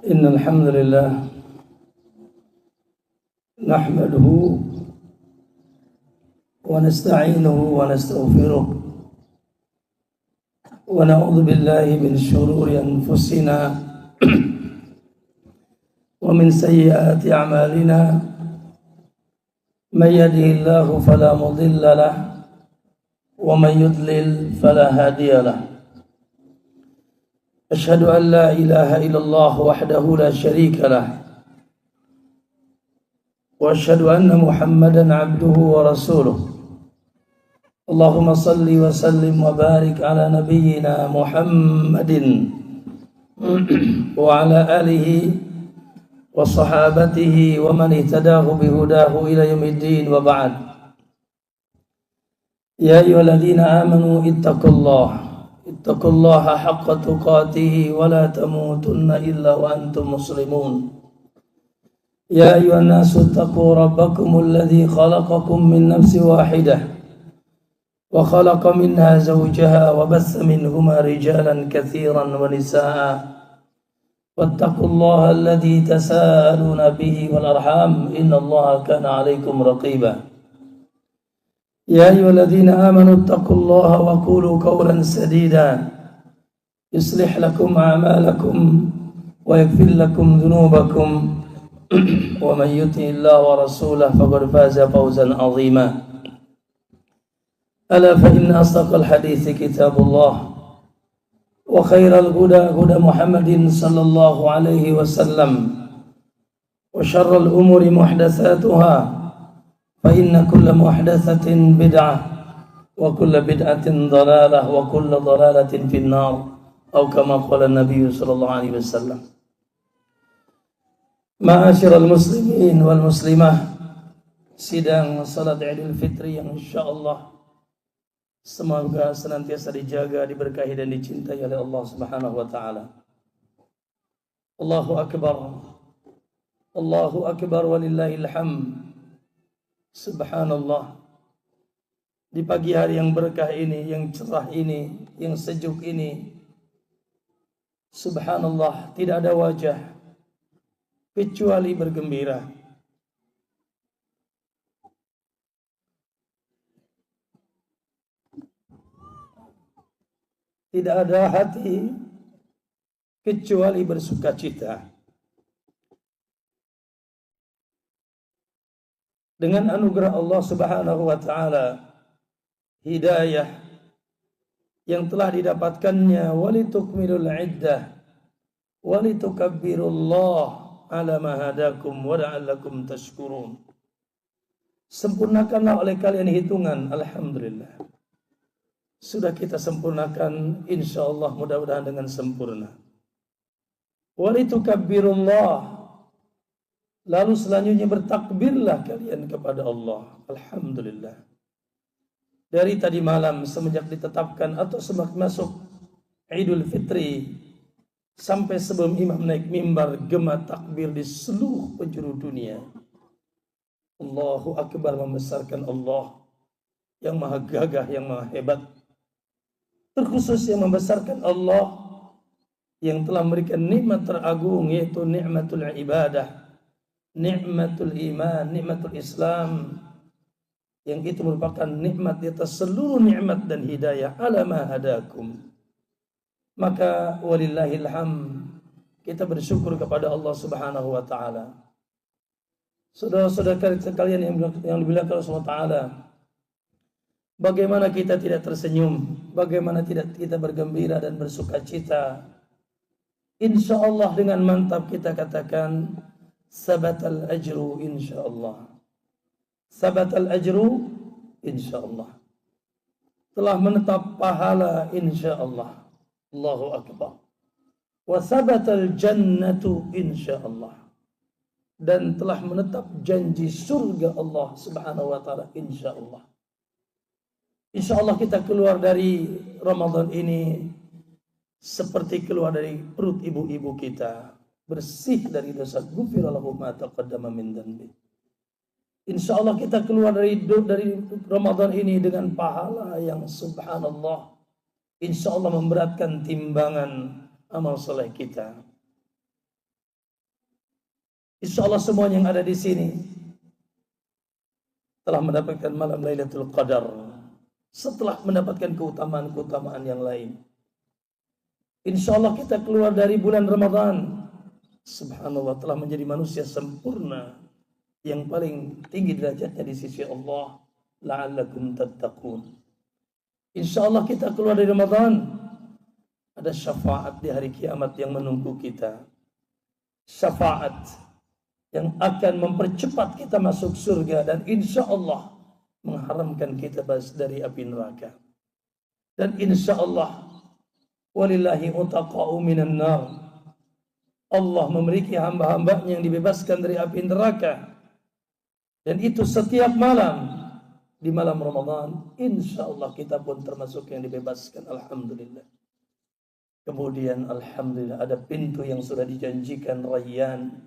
إن الحمد لله نحمده ونستعينه ونستغفره ونعوذ بالله من شرور أنفسنا ومن سيئات أعمالنا من يهده الله فلا مضل له ومن يضلل فلا هادي له أشهد أن لا إله إلا الله وحده لا شريك له وأشهد أن محمدا عبده ورسوله اللهم صل وسلم وبارك على نبينا محمد وعلى آله وصحابته ومن اهتداه بهداه إلى يوم الدين وبعد يا أيها الذين آمنوا اتقوا الله حق تقاته ولا تموتن إلا وأنتم مسلمون يا أيها الناس اتقوا ربكم الذي خلقكم من نفس واحدة وخلق منها زوجها وبث منهما رجالا كثيرا ونساء واتقوا الله الذي تساءلون به والأرحام إن الله كان عليكم رقيبا يا أيها الذين آمنوا اتقوا الله وقولوا قولا سديدا يصلح لكم أعمالكم ويغفر لكم ذنوبكم ومن يطع الله ورسوله فقد فاز فوزا عظيما ألا فإن أصدق الحديث كتاب الله وخير الهدى هدى محمد صلى الله عليه وسلم وشر الأمور محدثاتها فإن كل محدثة بدعة وكل بدعة ضلالة وكل ضلالة في النار أو كما قال النبي صلى الله عليه وسلم. Ma'asyiral muslimin wal muslimah, sidang salat Idul Fitri yang insyaallah semoga senantiasa dijaga, diberkahi dan dicintai oleh Allah Subhanahu wa taala. Allahu akbar. Allahu akbar walillahil hamd. Subhanallah. Di pagi hari yang berkah ini, yang cerah ini, yang sejuk ini, subhanallah, tidak ada wajah kecuali bergembira. Tidak ada hati kecuali bersukacita. Dengan anugerah Allah Subhanahu wa taala, hidayah yang telah didapatkannya, walitukmilul iddah walitukabbirullaha ala ma hadakum wa la'allakum tashkurun. Sempurnakanlah oleh kalian hitungan, alhamdulillah. Sudah kita sempurnakan, insyaallah mudah-mudahan dengan sempurna. Walitukabbirullaha, lalu selanjutnya bertakbirlah kalian kepada Allah. Alhamdulillah. Dari tadi malam semenjak ditetapkan atau semenjak masuk Idul Fitri sampai sebelum imam naik mimbar, gema takbir di seluruh penjuru dunia. Allahu akbar, membesarkan Allah yang maha gagah, yang maha hebat. Terkhusus yang membesarkan Allah yang telah memberikan nikmat teragung, yaitu nikmatul ibadah, nikmatul iman, nikmatul Islam, yang itu merupakan nikmat di atas seluruh nikmat dan hidayah. Ala ma hadakum. Maka walillahil hamd, kita bersyukur kepada Allah Subhanahu wa taala. Saudara-saudara sekalian yang dimuliakan Allah Subhanahu wa taala, bagaimana kita tidak tersenyum, bagaimana tidak kita bergembira dan bersukacita. Insyaallah dengan mantap kita katakan sabatal ajru insyaallah. Sabatal ajru insyaallah. Telah menetap pahala insyaallah. Allahu akbar. Wa sabatal jannatu insyaallah. Dan telah menetap janji surga Allah Subhanahu wa taala insyaallah. Insyaallah kita keluar dari Ramadan ini seperti keluar dari perut ibu-ibu kita, bersih dari dosa. Ghufira lahu ma taqaddama min dhanbi. Insyaallah kita keluar dari Ramadan ini dengan pahala yang subhanallah, insyaallah memberatkan timbangan amal soleh kita. Insya Allah semuanya yang ada di sini telah mendapatkan malam Lailatul Qadar setelah mendapatkan keutamaan-keutamaan yang lain. Insya Allah kita keluar dari bulan Ramadan, subhanallah, telah menjadi manusia sempurna yang paling tinggi derajatnya di sisi Allah. La'allakum tattaqun. Insya Allah kita keluar dari Ramadan, ada syafaat di hari kiamat yang menunggu kita. Syafaat yang akan mempercepat kita masuk surga dan insya Allah mengharamkan kita dari api neraka. Dan insya Allah walillahi utaqa'u minan nar. Allah memiliki hamba-hambanya yang dibebaskan dari api neraka. Dan itu setiap malam. Di malam Ramadan, insya Allah kita pun termasuk yang dibebaskan. Alhamdulillah. Kemudian alhamdulillah ada pintu yang sudah dijanjikan Rayyan.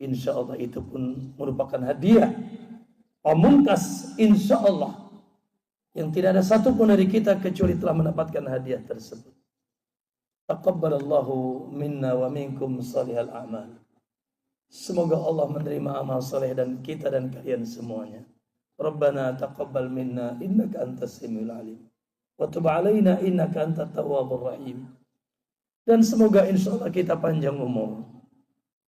Insya Allah itu pun merupakan hadiah pamungkas insya Allah yang tidak ada satupun dari kita kecuali telah mendapatkan hadiah tersebut. Taqabbalallahu minna wa minkum salihal a'mal. Semoga Allah menerima amal saleh dan kita dan kalian semuanya. Rabbana taqabbal minna innaka antas samiul alim wa tub alaina innaka antat tawwabur rahim. Dan semoga insya Allah kita panjang umur.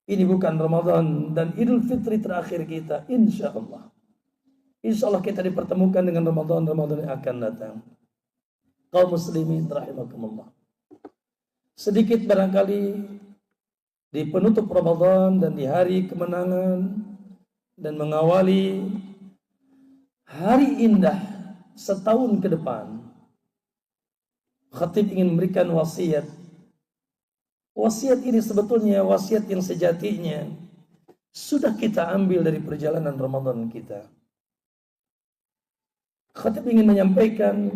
Ini bukan Ramadan dan Idul Fitri terakhir kita, insya Allah. Insya Allah kita dipertemukan dengan Ramadan yang akan datang. Kaum muslimin rahimakumullah. Sedikit barangkali di penutup Ramadan dan di hari kemenangan dan mengawali hari indah setahun ke depan, khatib ingin memberikan wasiat. Wasiat ini sebetulnya wasiat yang sejatinya sudah kita ambil dari perjalanan Ramadan kita. Khatib ingin menyampaikan,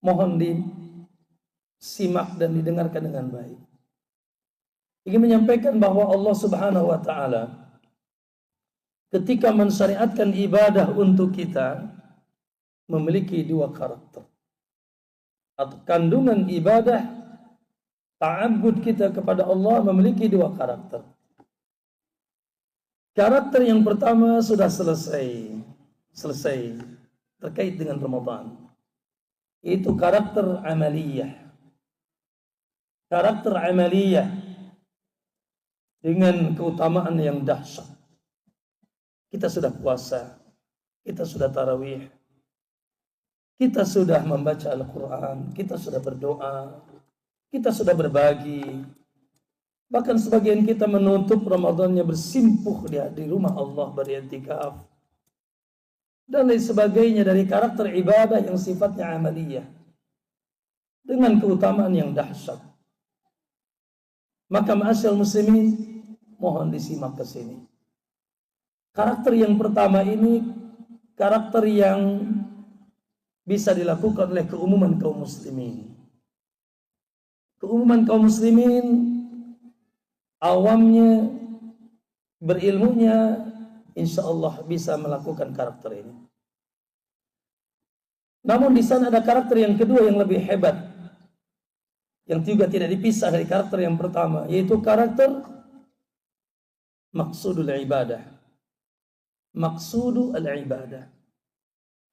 mohon disimak dan didengarkan dengan baik. Ingin menyampaikan bahwa Allah Subhanahu wa taala ketika mensyariatkan ibadah untuk kita memiliki dua karakter. Atau kandungan ibadah ta'abbud kita kepada Allah memiliki dua karakter. Karakter yang pertama sudah selesai terkait dengan Ramadan. Itu karakter amaliyah. Karakter amaliyah dengan keutamaan yang dahsyat. Kita sudah puasa, kita sudah tarawih, kita sudah membaca Al-Quran, kita sudah berdoa, kita sudah berbagi. Bahkan sebagian kita menutup Ramadannya bersimpuh di rumah Allah, beriktikaf dan lain sebagainya dari karakter ibadah yang sifatnya amaliyah dengan keutamaan yang dahsyat. Maka ma'asyal muslimin, mohon disimak ke sini. Karakter yang pertama ini karakter yang bisa dilakukan oleh keumuman kaum muslimin. Keumuman kaum muslimin, awamnya, berilmunya, insya Allah bisa melakukan karakter ini. Namun di sana ada karakter yang kedua yang lebih hebat, yang juga tidak dipisah dari karakter yang pertama, yaitu karakter maksudul ibadah. Maksudul ibadah,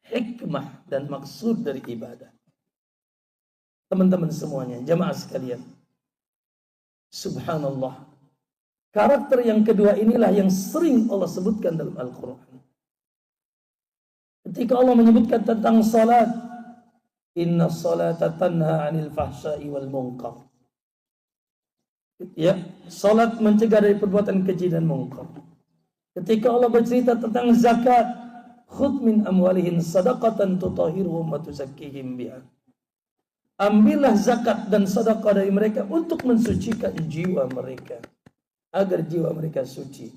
hikmah dan maksud dari ibadah. Teman-teman semuanya, jamaah sekalian, subhanallah, karakter yang kedua inilah yang sering Allah sebutkan dalam Al-Quran. Ketika Allah menyebutkan tentang salat, inna salata tanha 'anil fahsya'i wal munkar. Ya, salat mencegah dari perbuatan keji dan munkar. Ketika Allah bercerita tentang zakat, khudh min amwalihim sadaqatan tutahhiruhum wa tuzakkihim biha. Ambillah zakat dan sedekah dari mereka untuk mensucikan jiwa mereka, agar jiwa mereka suci.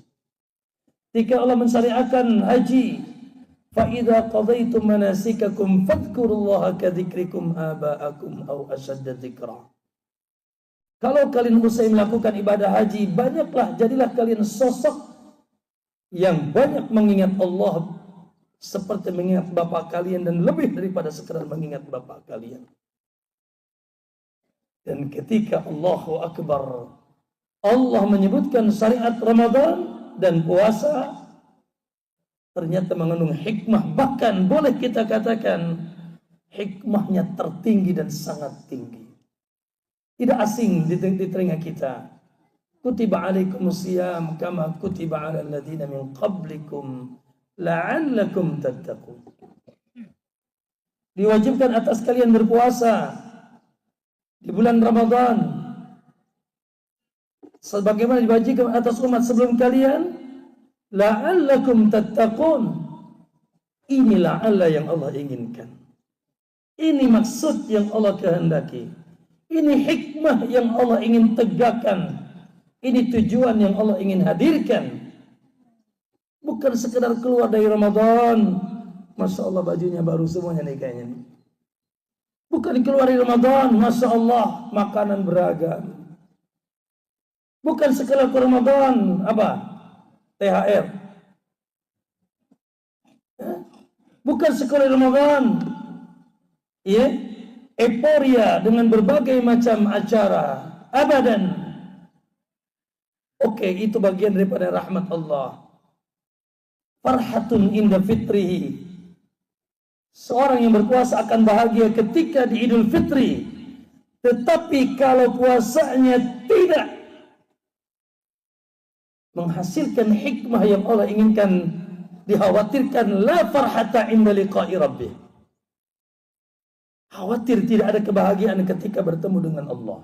Ketika Allah mensyariatkan haji, fa idza qadaytum manasikakum fadhkurullaha kadzikrikum aba'akum aw ashadda dzikra. Kalau kalian usai melakukan ibadah haji, jadilah kalian sosok yang banyak mengingat Allah seperti mengingat bapak kalian dan lebih daripada sekedar mengingat bapak kalian. Dan ketika Allahu Akbar, Allah menyebutkan syariat Ramadan dan puasa ternyata mengandung hikmah, bahkan boleh kita katakan hikmahnya tertinggi dan sangat tinggi. Tidak asing di telinga kita. Kutiba alaikumusiyam kama kutiba alal ladzina min qablikum la'allakum tattaqun. Diwajibkan atas kalian berpuasa di bulan Ramadan sebagaimana diwajibkan atas umat sebelum kalian, la'allakum tattaqun. Inilah Allah yang Allah inginkan. Ini maksud yang Allah kehendaki. Ini hikmah yang Allah ingin tegakkan. Ini tujuan yang Allah ingin hadirkan. Bukan sekedar keluar dari Ramadan, Masya Allah bajunya baru semuanya nih kayaknya nih. Bukan keluar dari Ramadan, Masya Allah makanan beragam. Bukan sekedar ke Ramadan, apa? THR. Bukan sekedar Ramadan, ya, euforia dengan berbagai macam acara. Abadan. Oke, itu bagian daripada rahmat Allah. Farhatun inda fitrihi. Seorang yang berpuasa akan bahagia ketika di Idul Fitri. Tetapi kalau puasanya tidak menghasilkan hikmah yang Allah inginkan, dikhawatirkan la farhata inda liqa'i rabbih. Khawatir tidak ada kebahagiaan ketika bertemu dengan Allah.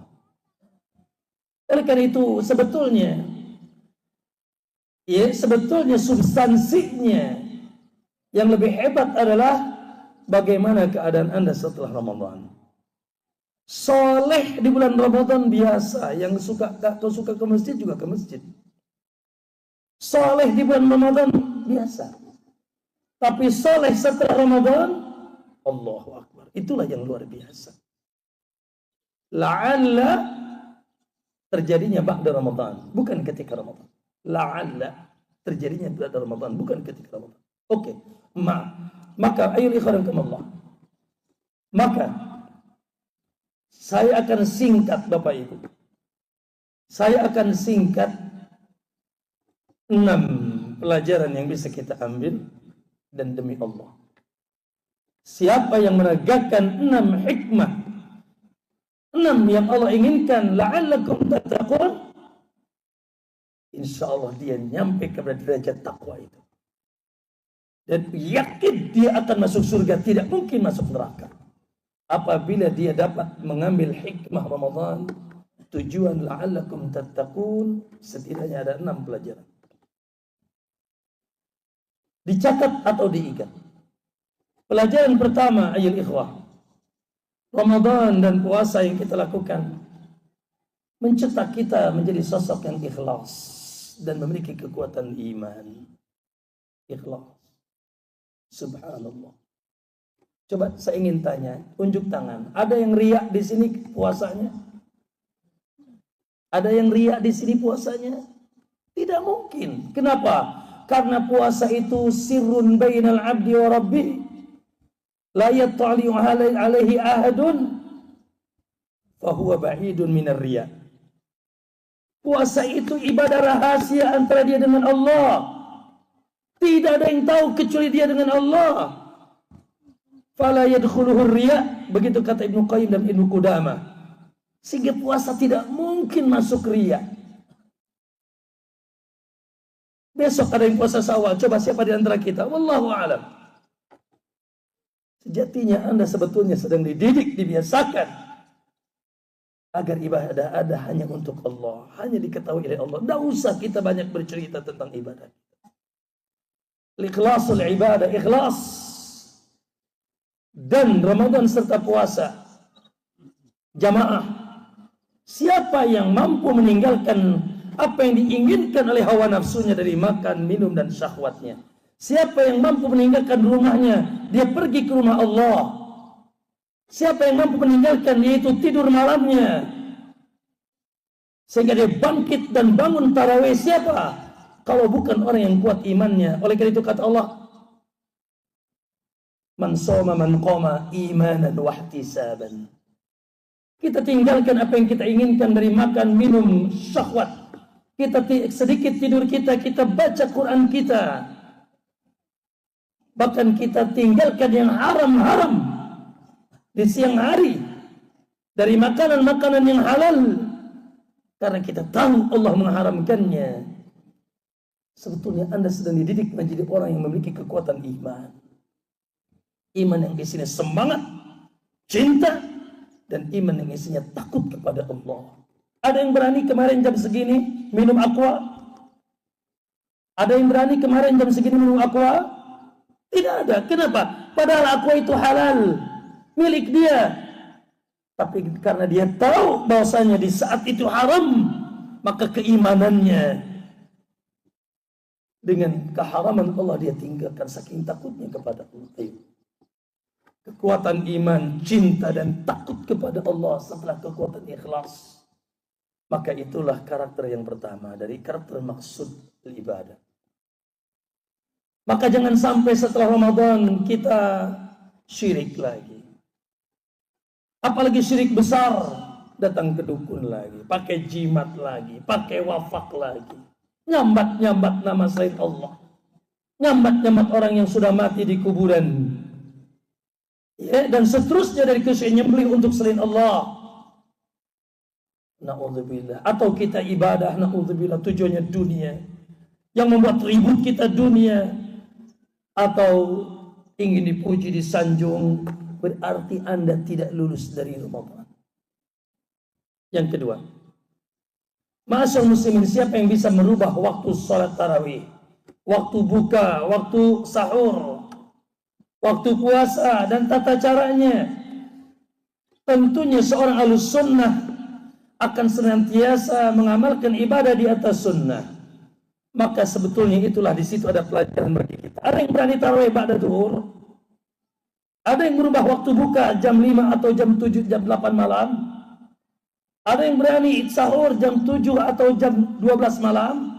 Oleh karena itu sebetulnya substansinya yang lebih hebat adalah bagaimana keadaan Anda setelah Ramadan. Soleh di bulan Ramadan biasa, yang suka ke masjid juga ke masjid. Soleh di bulan Ramadan biasa. Tapi soleh setelah Ramadan, Allahu Akbar. Itulah yang luar biasa. La'alla terjadinya ba'da Ramadan, bukan ketika Ramadan. La'alla terjadinya ba'da Ramadan, bukan ketika Ramadan. Oke. Maka ayul ikhwan Allah. Maka saya akan singkat Bapak Ibu. Saya akan singkat 6 pelajaran yang bisa kita ambil, dan demi Allah, siapa yang menegakkan 6 hikmah, 6 yang Allah inginkan, la'allakum tattaqun, insya Allah dia nyampe kepada derajat takwa itu. Dan yakin dia akan masuk surga, tidak mungkin masuk neraka. Apabila dia dapat mengambil hikmah Ramadan, tujuan la'allakum tattaqun, setidaknya ada 6 pelajaran. Dicatat atau diikat. Pelajaran pertama, ayol ikhwah, Ramadan dan puasa yang kita lakukan mencetak kita menjadi sosok yang ikhlas dan memiliki kekuatan iman. Ikhlas. Subhanallah. Coba saya ingin tanya, unjuk tangan. Ada yang riak di sini puasanya? Ada yang riak di sini puasanya? Tidak mungkin. Kenapa? Karena puasa itu sirrun bainal abdi wa rabbih. La yattali'u alaihi ahadun fahuwa ba'idun minar riya. Puasa itu ibadah rahasia antara dia dengan Allah. Tidak ada yang tahu kecuali dia dengan Allah. Fala yadkhuluhu riya, begitu kata Ibnu Qayyim dan Ibnu Qudamah. Sehingga puasa tidak mungkin masuk riya. Besok ada yang puasa Syawal, coba siapa di antara kita? Wallahu a'lam. Sejatinya Anda sebetulnya sedang dididik, dibiasakan agar ibadah ada hanya untuk Allah, hanya diketahui oleh Allah. Tidak usah kita banyak bercerita tentang ibadah. Ikhlasul ibadah, ikhlas. Dan Ramadan serta puasa jamaah. Siapa yang mampu meninggalkan apa yang diinginkan oleh hawa nafsunya dari makan, minum, dan syahwatnya. Siapa yang mampu meninggalkan rumahnya, dia pergi ke rumah Allah. Siapa yang mampu meninggalkan, yaitu tidur malamnya, sehingga dia bangkit dan bangun tarawih, siapa? Kalau bukan orang yang kuat imannya. Oleh karena itu kata Allah, man shoma man qoma imanan wa ihtisaban. Kita tinggalkan apa yang kita inginkan dari makan, minum, syahwat, sedikit tidur kita baca Quran kita. Bahkan kita tinggalkan yang haram-haram di siang hari dari makanan-makanan yang halal karena kita tahu Allah mengharamkannya. Sebetulnya Anda sedang dididik menjadi orang yang memiliki kekuatan iman. Iman yang isinya semangat, cinta, dan iman yang isinya takut kepada Allah. Ada yang berani kemarin jam segini minum aqua? Ada yang berani kemarin jam segini minum aqua? Tidak ada. Kenapa? Padahal aqua itu halal, milik dia. Tapi karena dia tahu bahwasanya di saat itu haram, maka keimanannya dengan keharaman Allah dia tinggalkan saking takutnya kepada Allah. Kekuatan iman, cinta dan takut kepada Allah setelah kekuatan ikhlas. Maka itulah karakter yang pertama dari karakter maksud ibadah. Maka jangan sampai setelah Ramadan kita syirik lagi. Apalagi syirik besar, datang ke dukun lagi, pakai jimat lagi, pakai wafak lagi. Nyambat-nyambat nama selain Allah. Nyambat-nyambat orang yang sudah mati di kuburan. Ya, dan seterusnya dari kesyirikan nyembelih untuk selain Allah. Na'udzubillah. Atau kita ibadah, na'udzubillah, tujuannya dunia. Yang membuat ribut kita dunia. Atau ingin dipuji, disanjung, berarti Anda tidak lulus dari Ramadan. Yang kedua, ma'asyar muslimin, siapa yang bisa merubah waktu sholat tarawih, waktu buka, waktu sahur, waktu puasa, dan tata caranya? Tentunya seorang ahlus sunnah akan senantiasa mengamalkan ibadah di atas sunnah. Maka sebetulnya itulah di situ ada pelajaran bagi kita. Ada yang berani tarawih ba'da zuhur? Ada yang merubah waktu buka jam 5 atau jam 7, jam 8 malam? Ada yang berani sahur jam 7 atau jam 12 malam?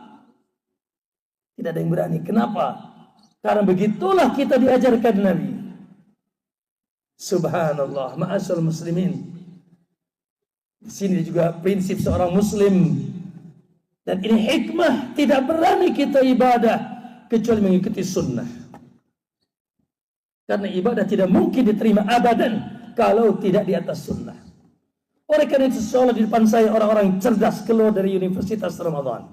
Tidak ada yang berani. Kenapa? Karena begitulah kita diajarkan Nabi. Subhanallah, ma'asyar muslimin. Di sini juga prinsip seorang muslim. Dan ini hikmah, tidak berani kita ibadah kecuali mengikuti sunnah. Karena ibadah tidak mungkin diterima abadan kalau tidak di atas sunnah. Oleh karena itu seolah di depan saya orang-orang cerdas keluar dari Universitas Ramadan.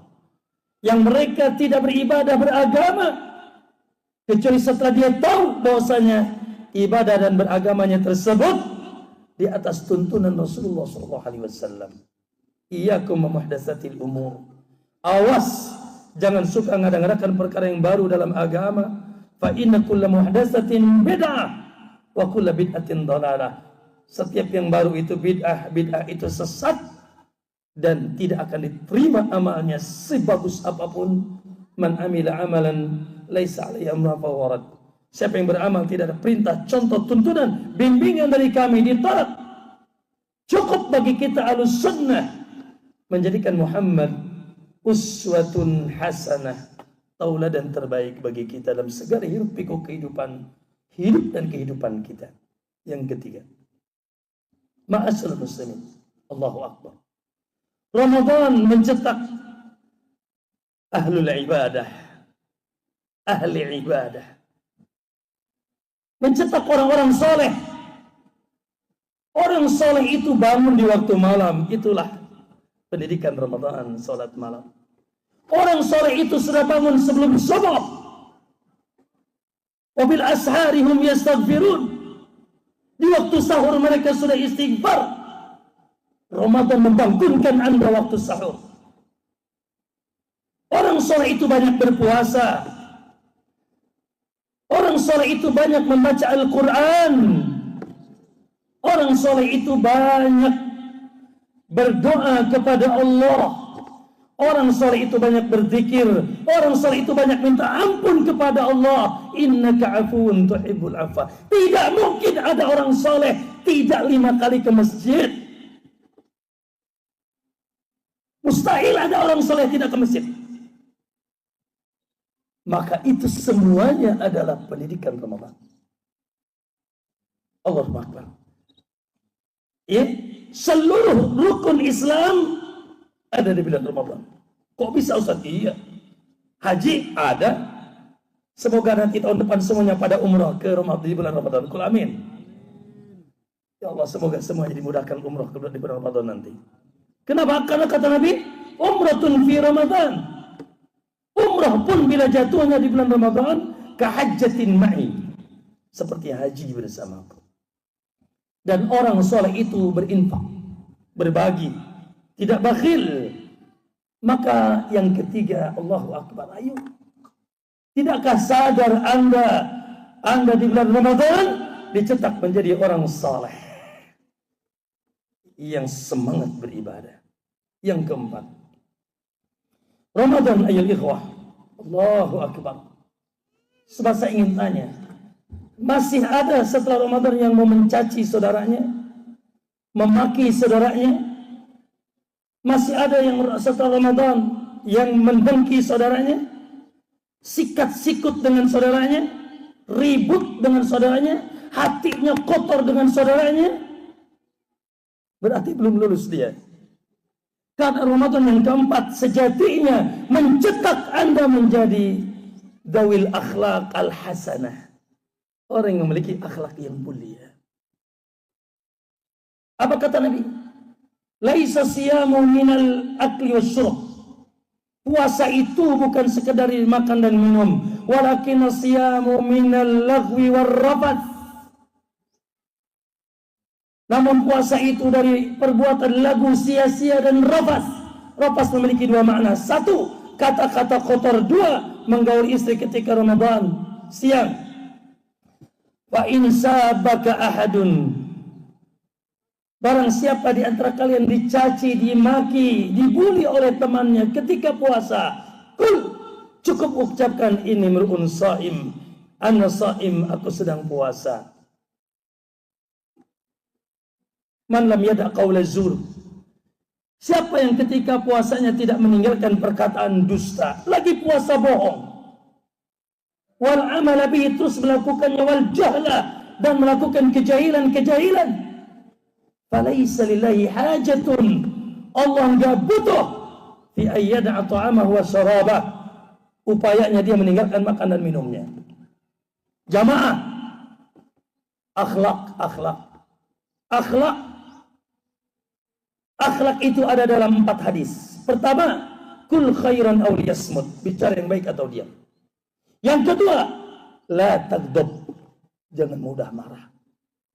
Yang mereka tidak beribadah beragama kecuali setelah dia tahu bahwasanya ibadah dan beragamanya tersebut di atas tuntunan Rasulullah SAW. Iyyakum muhdatsatil umur. Awas, jangan suka ngada-ngadakan perkara yang baru dalam agama. Fa inna kulla muhdatsatin bid'ah wa kulla bid'atin dhalalah. Setiap yang baru itu bid'ah, bid'ah itu sesat dan tidak akan diterima amalnya sebagus apapun. Man amila amalan laisa alaihi amruna fawarad. Siapa yang beramal tidak ada perintah, contoh, tuntunan, bimbingan dari kami ditolak. Cukup bagi kita ahlus sunnah menjadikan Muhammad uswatun hasanah, tauladan terbaik bagi kita dalam segala hidup pikuk kehidupan, hidup dan kehidupan kita. Yang ketiga, ma'asyar muslimin, Allahu Akbar. Ramadan mencetak ahlul ibadah, ahli ibadah, mencetak orang-orang soleh. Orang soleh itu bangun di waktu malam. Itulah pendidikan Ramadan, salat malam. Orang soleh itu sudah bangun sebelum subuh. Wabil ashari hum yastaghfirun. Di waktu sahur mereka sudah istighfar. Ramadan membangunkan Anda waktu sahur. Orang soleh itu banyak berpuasa. Orang soleh itu banyak membaca Al-Quran. Orang soleh itu banyak berdoa kepada Allah. Orang soleh itu banyak berzikir. Orang soleh itu banyak minta ampun kepada Allah. Innaka afuwun tuhibbul afwa. Tidak mungkin ada orang soleh tidak 5 kali ke masjid. Mustahil ada orang soleh tidak ke masjid. Maka itu semuanya adalah pendidikan Ramadan. Allahu Akbar. Ya, seluruh rukun Islam ada di bulan Ramadan. Kok bisa Ustaz? Iya. Haji ada. Semoga nanti tahun depan semuanya pada umrah ke Ramadan di bulan Ramadan. Kul amin. Ya Allah, semoga semuanya dimudahkan umrah di bulan Ramadan nanti. Kenapa? Karena kata Nabi, umratun fi Ramadan. Umrah pun bila jatuhnya di bulan Ramadan, kahajjatin ma'i. Seperti haji bersamaku. Dan orang soleh itu berinfak, berbagi, tidak bakhil. Maka yang ketiga, Allahu Akbar. Ayo. Tidakkah sadar Anda di bulan Ramadan dicetak menjadi orang saleh yang semangat beribadah. Yang keempat, Ramadan ayol ikhwah. Allahu Akbar. Sebab saya ingin tanya, masih ada setelah Ramadan yang mau mencaci saudaranya, memaki saudaranya? Masih ada yang setelah Ramadan yang mendengki saudaranya, sikat sikut dengan saudaranya, ribut dengan saudaranya, hatinya kotor dengan saudaranya? Berarti belum lulus dia. Karena Ramadan yang keempat sejatinya mencetak Anda menjadi dawil akhlak al-hasanah. Orang yang memiliki akhlak yang mulia. Apa kata Nabi? Laisa siyamu minal akli wasyurb. Puasa itu bukan sekedar makan dan minum, walakin siyamu minal lagwi warrafath. Namun puasa itu dari perbuatan lagu, sia-sia dan rafas. Rafas memiliki dua makna. Satu, kata-kata kotor. Dua, menggaul istri ketika Ramadan siang. Wa in sabaka ahadun. Barang siapa di antara kalian dicaci, dimaki, dibuli oleh temannya ketika puasa, cukup ucapkan ini mru'un shaim. Ana shaim, aku sedang puasa. Man lam yada' qaula zur. Siapa yang ketika puasanya tidak meninggalkan perkataan dusta, lagi puasa bohong, wal amala bihi, terus melakukannya, wal jahla, dan melakukan kejahilan-kejahilan, falaisa lillahi hajatun, Allah enggak butuh fi ayyada'a ta'amahu wa syarabah, upayanya dia meninggalkan makan dan minumnya. Jamaah, akhlak itu ada dalam 4 hadis. Pertama, kul khairan aw liyasmut, bicara yang baik atau diam. Yang kedua, la taghdab, jangan mudah marah,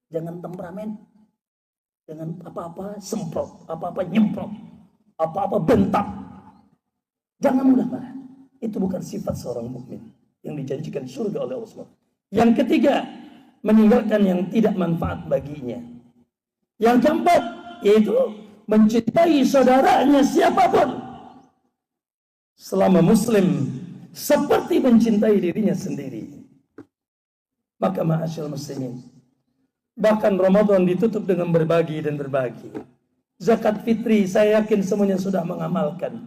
jangan temperamen, jangan apa-apa semprot, apa-apa nyemprot, apa-apa bentak. Jangan mudah marah. Itu bukan sifat seorang mukmin yang dijanjikan surga oleh Allah. Yang ketiga, meninggalkan yang tidak manfaat baginya. Yang keempat, yaitu mencintai saudaranya siapapun selama muslim seperti mencintai dirinya sendiri. Maka ma'asyil muslimin, bahkan Ramadan ditutup dengan berbagi dan berbagi. Zakat fitri saya yakin semuanya sudah mengamalkan.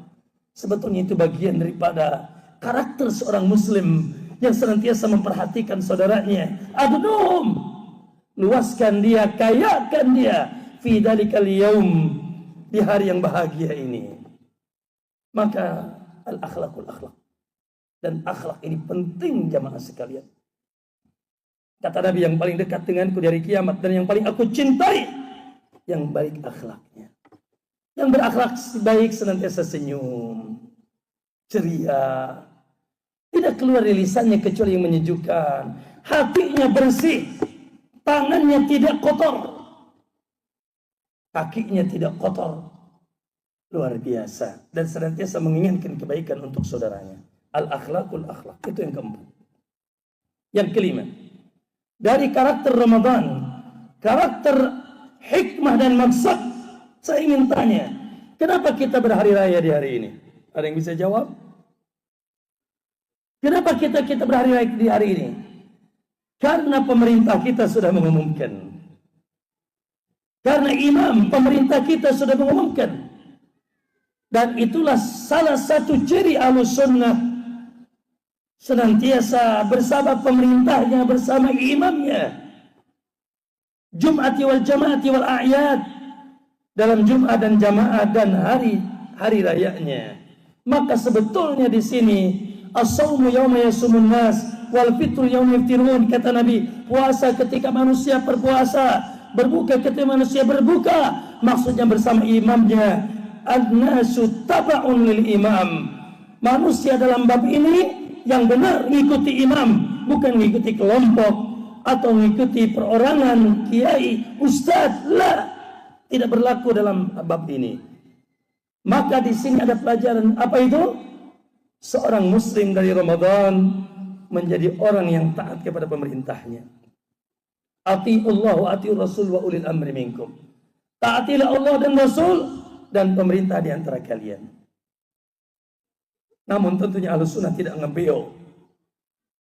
Sebetulnya itu bagian daripada karakter seorang muslim yang senantiasa memperhatikan saudaranya. Adnum, luaskan dia, kayakan dia fi dalikal yaum, di hari yang bahagia ini. Maka al-akhlakul akhlak, dan akhlak ini penting jamaah sekalian. Kata Nabi, yang paling dekat denganku dari kiamat dan yang paling aku cintai, yang baik akhlaknya. Yang berakhlak baik senantiasa senyum, ceria, tidak keluar dari lisannya kecuali yang menyejukkan, hatinya bersih, tangannya tidak kotor, kakinya tidak kotor, luar biasa, dan senantiasa menginginkan kebaikan untuk saudaranya. Al-akhlakul akhlak, itu yang keempat. Yang kelima, dari karakter Ramadan, karakter hikmah dan maksud, saya ingin tanya, kenapa kita berhari raya di hari ini? Ada yang bisa jawab? Kenapa kita berhari raya di hari ini? Karena pemerintah kita sudah mengumumkan. Karena imam pemerintah kita sudah mengumumkan. Dan itulah salah satu ciri Ahlus Sunnah, senantiasa bersama pemerintahnya, bersama imamnya. Jum'ati wal jama'ati wal a'yad, dalam Jum'ah dan jamaah dan hari rayanya. Maka sebetulnya di sini as-saumu yauma yasumun nas wal fitru yauma yaftirun, kata Nabi, puasa ketika manusia berpuasa, berbuka ketika manusia berbuka, maksudnya bersama imamnya. An-nasu taba'un lil imam. Manusia dalam bab ini yang benar mengikuti imam, bukan mengikuti kelompok atau mengikuti perorangan, kiai, ustaz. La, tidak berlaku dalam bab ini. Maka di sini ada pelajaran apa itu? Seorang muslim dari Ramadan menjadi orang yang taat kepada pemerintahnya. Atiullah wa atiur rasul wa ulil amri minkum. Taatilah Allah dan Rasul dan pemerintah di antara kalian. Namun tentunya Ahlussunnah tidak ngebeo,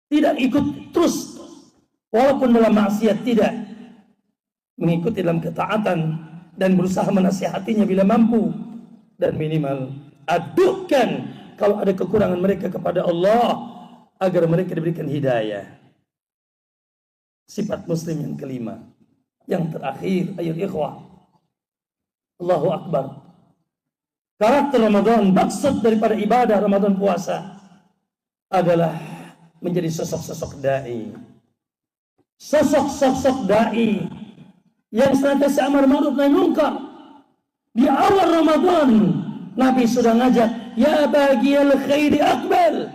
tidak ikut terus, walaupun dalam maksiat tidak mengikuti dalam ketaatan dan berusaha menasihatinya bila mampu, dan minimal adukan kalau ada kekurangan mereka kepada Allah agar mereka diberikan hidayah. Sifat muslim yang kelima, yang terakhir, ayat ikhwah, Allahu Akbar. Karakter Ramadan, maksud daripada ibadah Ramadan puasa adalah menjadi sosok-sosok da'i. Sosok-sosok da'i yang senantiasa amar ma'ruf nahi munkar. Di awal Ramadan Nabi sudah ngajak, ya bagiyal khairi aqbal.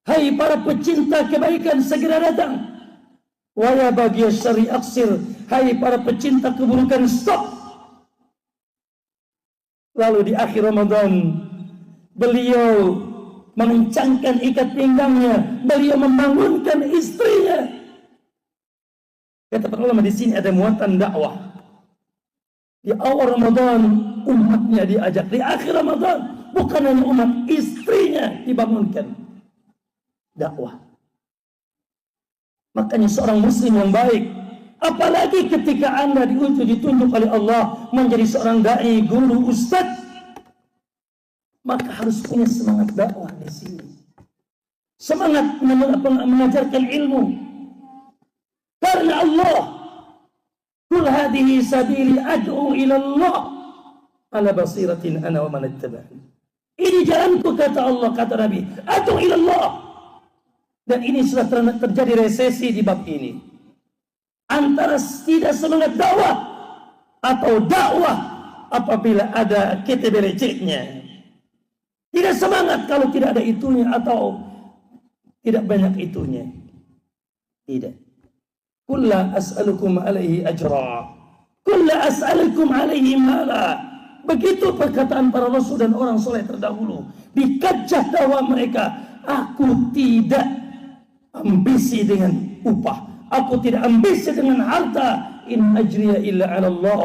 Hai para pecinta kebaikan, segera datang. Wa ya bagiyal syarri aqsir. Hai para pecinta keburukan, stop. Lalu di akhir Ramadan beliau mengencangkan ikat pinggangnya, beliau membangunkan istrinya. Kata para ulama di sini ada muatan dakwah. Di awal Ramadan umatnya diajak, di akhir Ramadan bukan hanya umat, istrinya dibangunkan dakwah. Makanya seorang muslim yang baik, apalagi ketika Anda ditunjuk oleh Allah menjadi seorang dai, guru, ustaz, maka harus punya semangat dakwah di sini. Semangat mengajarkan ilmu. Karena Allah, kul hadhihi sabili ad'u ila Allah ala basiratin ana wa man ittaba'ani. Ini jalanku, kata Allah, kata Nabi, ad'u ila Allah. Dan ini sudah terjadi resesi di bab ini. Antara tidak semangat dakwah atau dakwah apabila ada KTBLC-nya. Tidak semangat kalau tidak ada itunya atau tidak banyak itunya. Tidak. Qul la as'alukum alaihi ajra. Qul la as'alukum alaihi mala. Begitu perkataan para rasul dan orang soleh terdahulu. Di kancah dakwah mereka, aku tidak ambisi dengan upah. Aku tidak ambisi dengan harta. In ajriya illa 'ala Allah.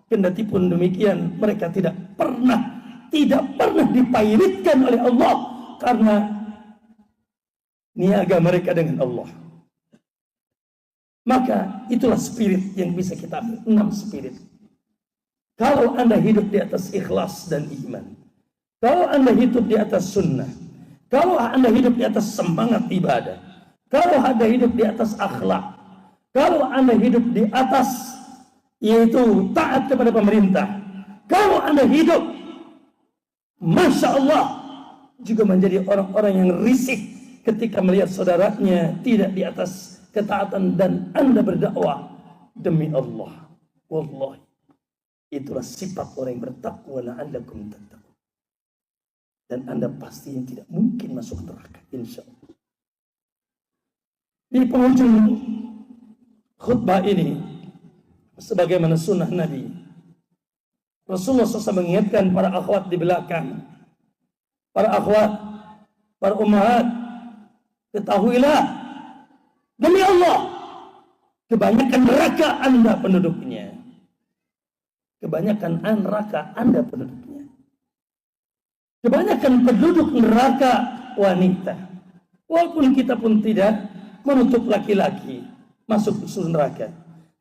Kendati pun demikian, mereka tidak pernah dipairitkan oleh Allah karena niaga mereka dengan Allah. Maka itulah spirit yang bisa kita ambil. 6 spirit. Kalau Anda hidup di atas ikhlas dan iman, kalau Anda hidup di atas sunnah, kalau Anda hidup di atas semangat ibadah, kalau Anda hidup di atas akhlak, kalau Anda hidup di atas yaitu taat kepada pemerintah, kalau Anda hidup Masya Allah juga menjadi orang-orang yang risih ketika melihat saudaranya tidak di atas ketaatan dan Anda berdakwah demi Allah. Wallahi, itulah sifat orang yang bertakwa, la'allakum tattaqun. Dan Anda pasti yang tidak mungkin masuk neraka, insya Allah. Di penghujung khutbah ini, sebagaimana sunnah Nabi, Rasulullah SAW mengingatkan para akhwat di belakang, para akhwat, para ummahat, ketahuilah demi Allah, kebanyakan neraka Anda penduduknya. Kebanyakan neraka Anda penduduknya. Kebanyakan penduduk neraka wanita. Walaupun kita pun tidak menutup laki-laki masuk ke neraka,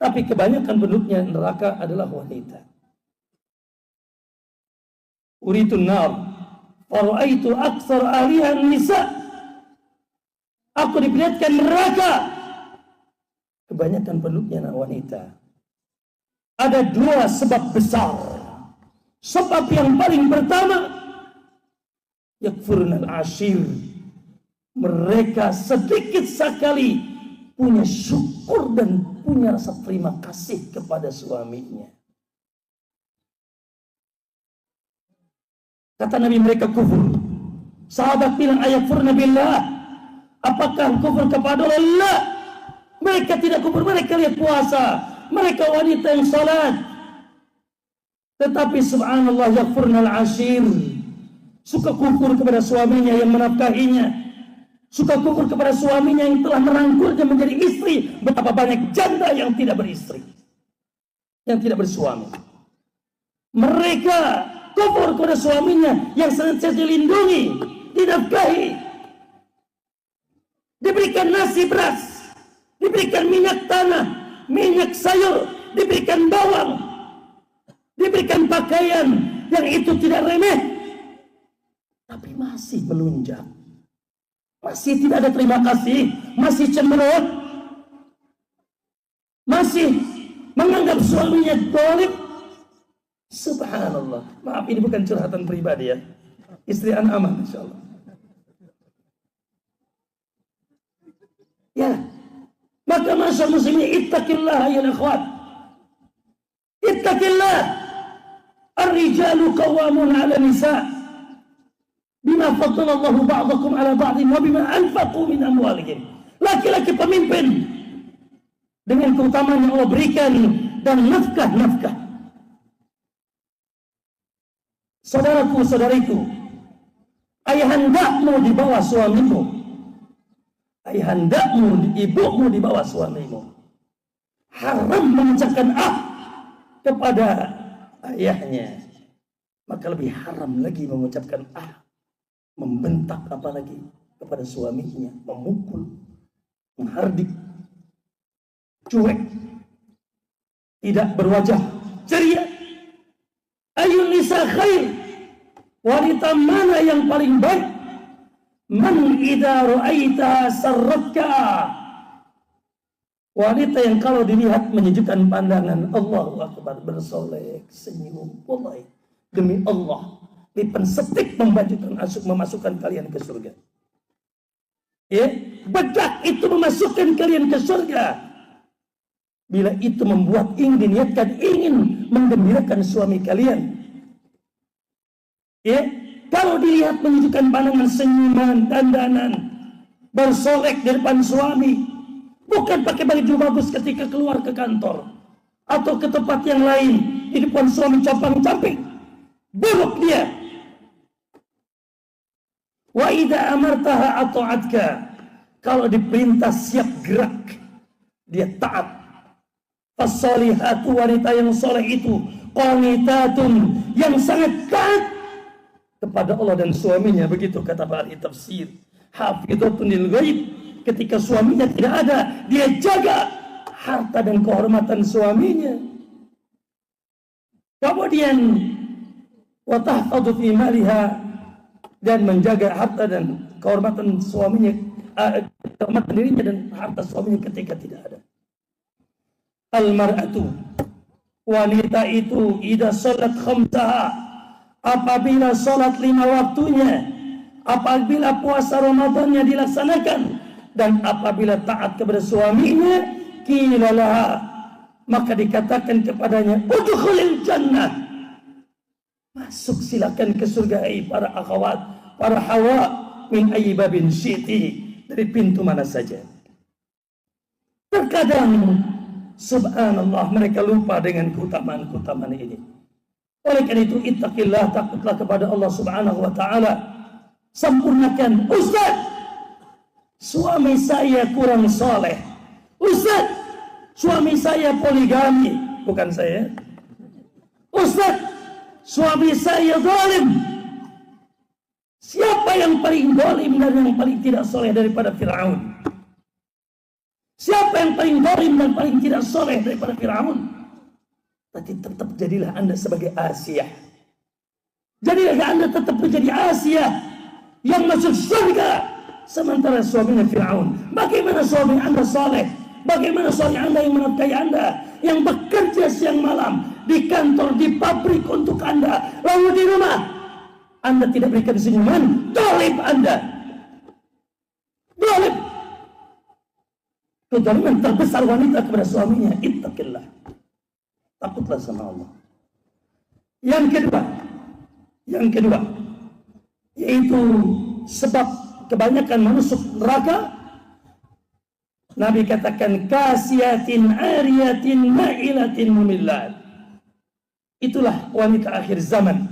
tapi kebanyakan penduduknya neraka adalah wanita. Uritun nar faraitu aktsar ahliha nisa. Aku diperlihatkan neraka, kebanyakan penduduknya wanita. Ada 2 sebab besar. Sebab yang paling pertama, yakfurnal ashir. Mereka sedikit sekali punya syukur dan punya rasa terima kasih kepada suaminya. Kata Nabi, mereka kufur. Sahabat bilang, ayakfurna billah, apakah kufur kepada Allah? Mereka tidak kufur, mereka lihat puasa, mereka wanita yang salat. Tetapi subhanallah, yakfurnal ashir, suka kufur kepada suaminya yang menafkahinya, suka kufur kepada suaminya yang telah merangkulnya menjadi istri. Betapa banyak janda yang tidak beristri, yang tidak bersuami. Mereka kufur kepada suaminya yang senantiasa dilindungi, dinafkahi, diberikan nasi beras, diberikan minyak tanah, minyak sayur, diberikan bawang, diberikan pakaian yang itu tidak remeh, tapi masih melunjak, masih tidak ada terima kasih, masih cemberut, masih menganggap suaminya zalim. Subhanallah. Maaf, ini bukan curhatan pribadi ya. Istri anak aman insyaallah. Ya. Maka masyarakat muslimin, ittaqillah ya akhwat. Ittaqillah. Ar-rijalu qawwamun 'ala nisa' bima faddala Allahu ba'dakum 'ala ba'din wa bima anfaqu min amwalihim. Laki-laki pemimpin dengan keutamaan yang Allah berikan dan nafkah-nafkah. Saudaraku, saudariku, ayahandamu di bawah suamimu, ayahandamu, ibumu di bawah suamimu. Haram mengucapkan kepada ayahnya, maka lebih haram lagi mengucapkan membentak apalagi kepada suaminya, memukul, menghardik, cuek, tidak berwajah ceria. Ayun nisa khair, wanita mana yang paling baik? Man idza ra'aita sarratka, wanita yang kalau dilihat menyejukkan pandangan. Allahu akbar, bersolek, senyum. Wallahi, demi Allah, lipan setik memasukkan kalian ke surga. Ya, bedak itu memasukkan kalian ke surga. Bila itu membuat ingin menggembirakan suami kalian. Ya, kalau dilihat menunjukkan pandangan, senyuman, dandanan, bersolek di depan suami, bukan pakai baju bagus ketika keluar ke kantor atau ke tempat yang lain, di depan suami compang-camping, buruk dia. Wa idza amartaha ata'atka, kalau diperintah siap gerak, dia taat. As-salihatu, wanita yang soleh itu, qanitatun, yang sangat taat kepada Allah dan suaminya. Begitu kata ahli tafsir. Hafizatun lil ghaib, ketika suaminya tidak ada, dia jaga harta dan kehormatan suaminya. Kemudian wa tahfadhu fi maliha, dan menjaga harta dan kehormatan suaminya, kehormatan dirinya dan harta suaminya ketika tidak ada. Al-mar'atu, wanita itu, idza salat khamsaha, apabila salat 5 waktunya, apabila puasa Ramadannya dilaksanakan, dan apabila taat kepada suaminya, qila laha, maka dikatakan kepadanya, udkhulil jannah, masuk silakan ke surga, para akhwat, para hawa, min ayyi babin syi'ti, dari pintu mana saja. Terkadang subhanallah, mereka lupa dengan keutamaan-keutamaan ini. Oleh karena itu, ittaqillah, takutlah kepada Allah subhanahu wa ta'ala. Sempurnakan. Ustaz, suami saya kurang soleh. Ustaz, suami saya poligami. Bukan saya. Ustaz, suami saya zalim. Siapa yang paling zalim dan yang paling tidak soleh daripada Fir'aun? Siapa yang paling zalim dan paling tidak soleh daripada Fir'aun? Tapi tetap jadilah Anda sebagai Asia. Jadilah Anda tetap menjadi Asia yang masuk surga, sementara suaminya Fir'aun. Bagaimana suami Anda soleh? Bagaimana suami Anda yang menafkahi Anda, yang bekerja siang malam di kantor, di pabrik untuk Anda, lalu di rumah Anda tidak berikan senyuman, dolim Anda. Dolim. Kedoliman terbesar wanita kepada suaminya, ittaqillah. Takutlah sama Allah. Yang kedua, yaitu sebab kebanyakan masuk neraka. Nabi katakan kasiatin ariyatin ma'ilatin mumillat. Itulah wanita akhir zaman.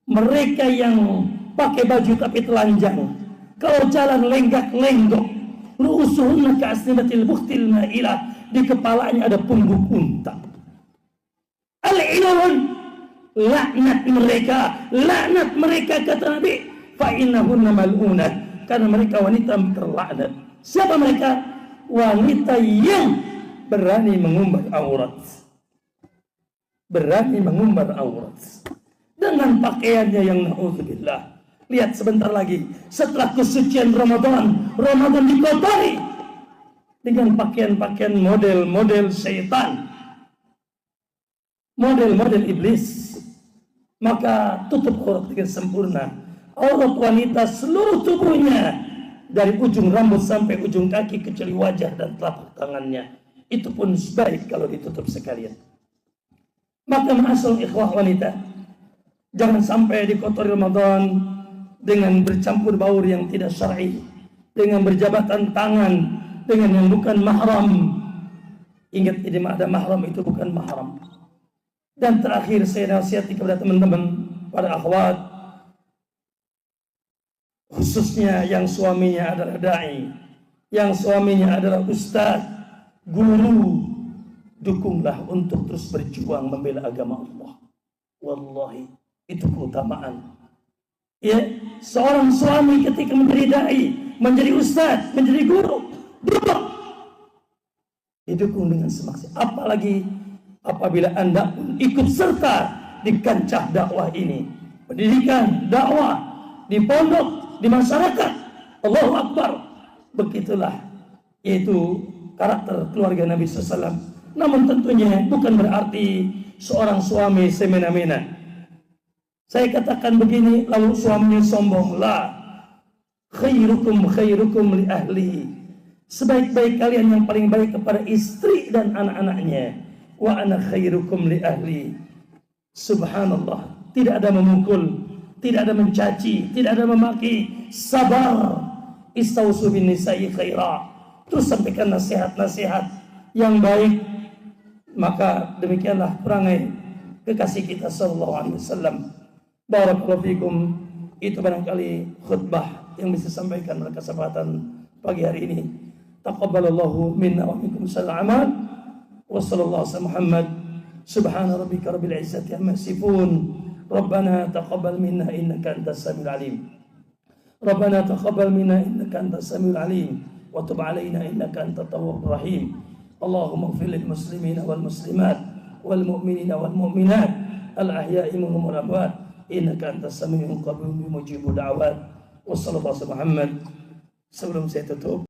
Mereka yang pakai baju tapi telanjang, kalau jalan lenggak-lenggok, ru'usuhunna ka'asnimatil bukhtil ma'ilah, di kepalanya ada pungguk unta. Al-ilun, laknat mereka kata Nabi, fa innahunna mal'unat, karena mereka wanita terlaknat. Siapa mereka? Wanita yang berani mengumbar aurat. Berani mengumbar aurat dengan pakaiannya yang na'udzubillah. Lihat sebentar lagi, setelah kesucian Ramadan dikotori dengan pakaian-pakaian model-model syaitan, model-model iblis. Maka tutup aurat dengan sempurna. Aurat wanita seluruh tubuhnya, dari ujung rambut sampai ujung kaki kecuali wajah dan telapak tangannya. Itu pun baik kalau ditutup sekalian. Maka ma'asal ikhwah wanita, jangan sampai dikotori Ramadan dengan bercampur baur yang tidak syar'i, dengan berjabatan tangan dengan yang bukan mahram. Ingat, ini ada mahram, itu bukan mahram. Dan terakhir saya nasihati kepada teman-teman, para akhwat, khususnya yang suaminya adalah da'i, yang suaminya adalah ustaz, guru, dukunglah untuk terus berjuang membela agama Allah. Wallahi, itu keutamaan. Ya, seorang suami ketika menjadi da'i, menjadi ustaz, menjadi guru, didukung dengan semaksimal. Apalagi apabila Anda ikut serta di kancah dakwah ini, pendidikan, dakwah, di pondok, di masyarakat. Allahu Akbar. Begitulah yaitu karakter keluarga Nabi SAW. Namun tentunya bukan berarti seorang suami semena-mena. Saya katakan begini lalu suaminya sombong. La. Khairukum li ahlihi. Sebaik-baik kalian yang paling baik kepada istri dan anak-anaknya. Wa ana khairukum li ahli. Subhanallah. Tidak ada memukul, tidak ada mencaci, tidak ada memaki. Sabar. Istausu bin nisa'i khaira. Terus sampaikan nasihat-nasihat yang baik. Maka demikianlah perangai kekasih kita sallallahu alaihi wasallam. Barakallahu fikum. Itu barangkali khutbah yang bisa sampaikan pada kesempatan pagi hari ini. Taqabbalallahu minna wa minkum sallallahu wa sallallahu alaihi Muhammad. Subhana rabbika rabbil izzati amma yasifun. Rabbana taqabbal minna innaka antas samiul alim. Rabbana taqabbal minna innaka antas samiul alim wa tub alaina innaka antat tawwabur rahim. Allahumma ighfir lil muslimina wal muslimat wal mu'minina wal mu'minat al ahya'i minhum wal amwat innaka antas samiul qareeb mujibud da'wat. Wassallallahu alaihi Muhammad. Sebelum saya tutup,